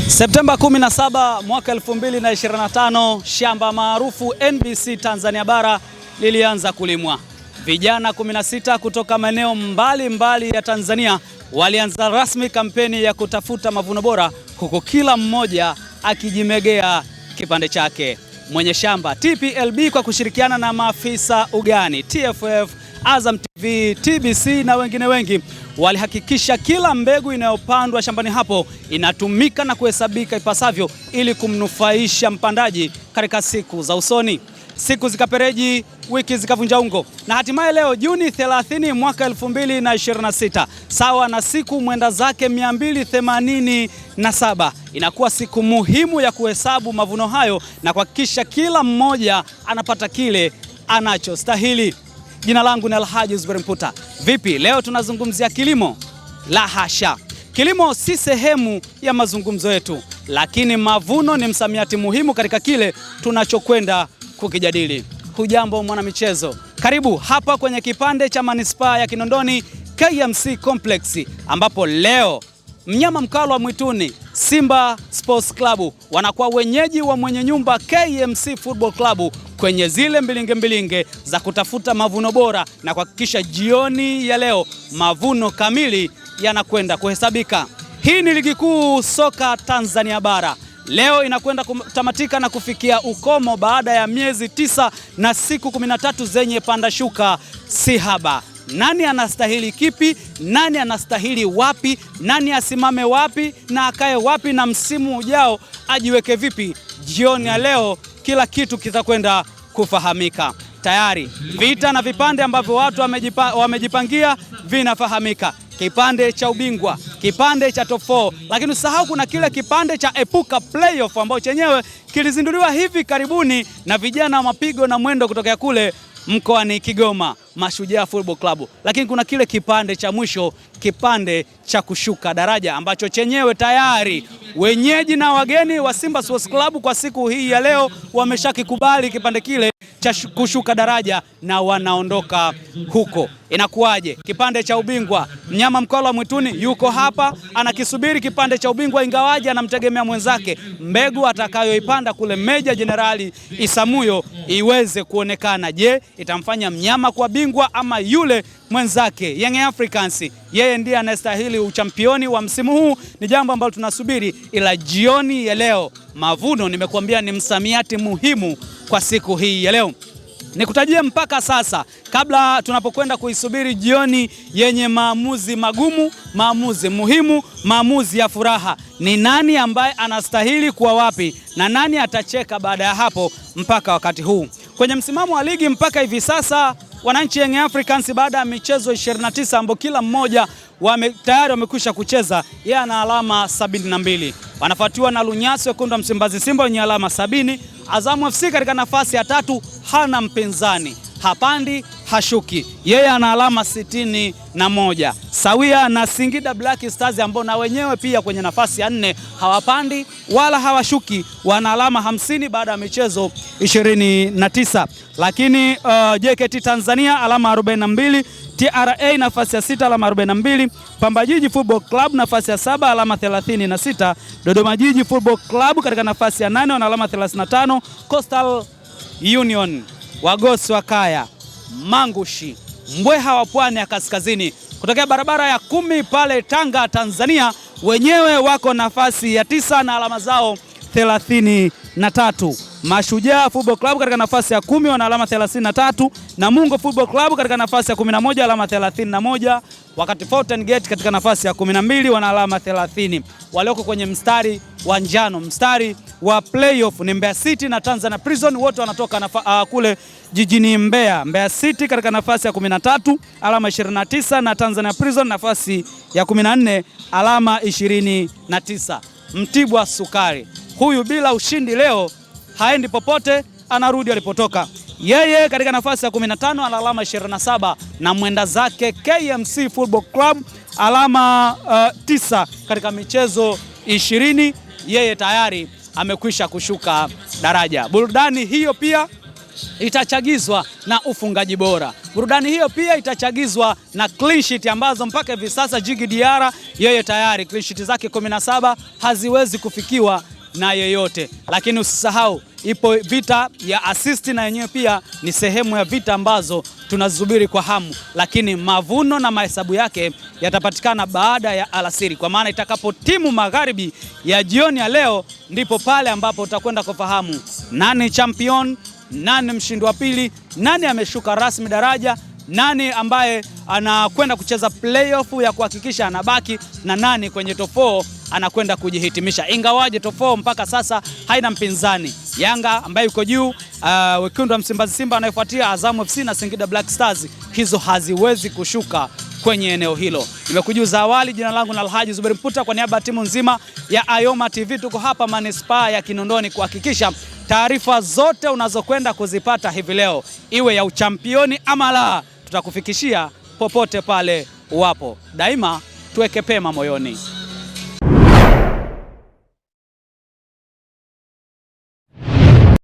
Septemba 17 mwaka 2025, shamba maarufu NBC Tanzania Bara lilianza kulimwa. Vijana 16 kutoka maeneo mbalimbali ya Tanzania walianza rasmi kampeni ya kutafuta mavuno bora, huku kila mmoja akijimegea kipande chake. Mwenye shamba TPLB kwa kushirikiana na maafisa ugani TFF, Azam TV, TBC na wengine wengi walihakikisha kila mbegu inayopandwa shambani hapo inatumika na kuhesabika ipasavyo ili kumnufaisha mpandaji katika siku za usoni. Siku zikapereji, wiki zikavunja ungo, na hatimaye leo Juni 30 mwaka 2026, sawa na siku mwenda zake 287, inakuwa siku muhimu ya kuhesabu mavuno hayo na kuhakikisha kila mmoja anapata kile anachostahili. Jina langu ni Alhaji Zuberi Mputa. Vipi, leo tunazungumzia kilimo? La hasha. Kilimo si sehemu ya mazungumzo yetu, lakini mavuno ni msamiati muhimu katika kile tunachokwenda kukijadili. Hujambo mwanamichezo, karibu hapa kwenye kipande cha manispaa ya Kinondoni KMC Complex, ambapo leo mnyama mkali wa mwituni Simba Sports Club wanakuwa wenyeji wa mwenye nyumba KMC Football Club kwenye zile mbilinge za kutafuta mavuno bora na kuhakikisha jioni ya leo mavuno kamili yanakwenda kuhesabika. Hii ni ligi kuu soka Tanzania Bara. Leo inakwenda kutamatika na kufikia ukomo baada ya miezi 9 na siku 13 zenye panda shuka si haba. Nani anastahili kipi? Nani anastahili wapi? Nani asimame wapi na akae wapi? Na msimu ujao ajiweke vipi? Jioni ya leo kila kitu kitakwenda kufahamika. Tayari vita na vipande ambavyo watu wamejipangia vinafahamika. Kipande cha ubingwa, kipande cha top 4, lakini usahau kuna kile kipande cha epuka playoff ambao chenyewe kilizinduliwa hivi karibuni na vijana wa mapigo na mwendo kutokea kule mkoani Kigoma, Mashujaa Football Club. Lakini kuna kile kipande cha mwisho, kipande cha kushuka daraja ambacho chenyewe tayari wenyeji na wageni wa Simba Sports Club kwa siku hii ya leo wameshakikubali kipande kile cha kushuka daraja na wanaondoka huko. Inakuwaje? Kipande cha ubingwa, mnyama mkali wa mwituni yuko hapa anakisubiri kipande cha ubingwa, ingawaje anamtegemea mwenzake mbegu atakayoipanda kule Meja Jenerali Isamuyo iweze kuonekana. Je, itamfanya mnyama kwa bingwa ama yule mwenzake Young Africans yeye ndiye anastahili uchampioni wa msimu huu? Ni jambo ambalo tunasubiri, ila jioni ya leo mavuno, nimekuambia ni msamiati muhimu kwa siku hii ya leo. Nikutajie mpaka sasa, kabla tunapokwenda kuisubiri jioni yenye maamuzi magumu, maamuzi muhimu, maamuzi ya furaha, ni nani ambaye anastahili kuwa wapi na nani atacheka baada ya hapo. Mpaka wakati huu kwenye msimamo wa ligi mpaka hivi sasa, wananchi Young Africans baada ya michezo 29 ambao kila mmoja tayari wamekwisha kucheza, yeye ana alama 72. Wanafuatiwa na Lunyasi Wekundu wa Msimbazi Simba wenye alama 70. Azamu FC katika nafasi ya 3 hana mpinzani, hapandi hashuki, yeye ana alama 61, sawia na Singida Black Stars ambao na wenyewe pia kwenye nafasi ya 4 hawapandi wala hawashuki, wana alama 50 baada ya michezo 29. Lakini JKT Tanzania alama 42, TRA nafasi ya 6 alama 42, Pamba Jiji Football Club nafasi ya 7 alama 36, Dodoma Jiji Football Club katika nafasi ya 8 wana alama 35, Coastal Union, Wagosi wa Kaya, Mangushi, Mbweha wa Pwani ya Kaskazini kutokea barabara ya 10 pale Tanga Tanzania, wenyewe wako nafasi ya 9 na alama zao 33. Mashujaa Football Club katika nafasi ya 10 wana alama 33, Namungo Football Club katika nafasi ya 11 alama 31, wakati Fountain Gate katika nafasi ya 12 wana alama 30. Walioko kwenye mstari wa njano, mstari wa playoff ni Mbeya City na Tanzania Prison, wote wanatoka kule jijini Mbeya. Mbeya City katika nafasi ya 13 alama 29 na Tanzania Prison nafasi ya 14 alama 29. Mtibwa Sukari, huyu bila ushindi leo haendi popote, anarudi alipotoka. Yeye katika nafasi ya 15 ana alama 27 na mwenda zake KMC Football Club alama 9 katika michezo 20. Yeye tayari amekwisha kushuka daraja. Burudani hiyo pia itachagizwa na ufungaji bora. Burudani hiyo pia itachagizwa na clean sheet ambazo mpaka hivi sasa Djigui Diarra yeye tayari clean sheet zake 17 haziwezi kufikiwa na yeyote. Lakini usisahau ipo vita ya assist, na yenyewe pia ni sehemu ya vita ambazo tunazubiri kwa hamu, lakini mavuno na mahesabu yake yatapatikana baada ya alasiri, kwa maana itakapo timu magharibi ya jioni ya leo ndipo pale ambapo utakwenda kufahamu nani champion, nani mshindi wa pili, nani ameshuka rasmi daraja, nani ambaye anakwenda kucheza playoff ya kuhakikisha anabaki, na nani kwenye top 4 anakwenda kujihitimisha. Ingawaje top 4 mpaka sasa haina mpinzani. Yanga ambaye yuko juu, wekundu wa Msimbazi Simba anayefuatia Azam FC na Singida Black Stars, hizo haziwezi kushuka kwenye eneo hilo. Nimekujuza awali, jina langu ni Alhaji Zuberi Mputa kwa niaba ya timu nzima ya Ayoma TV. Tuko hapa manispaa ya Kinondoni kuhakikisha taarifa zote unazokwenda kuzipata hivi leo, iwe ya uchampioni ama la, tutakufikishia popote pale uwapo. Daima tuweke pema moyoni.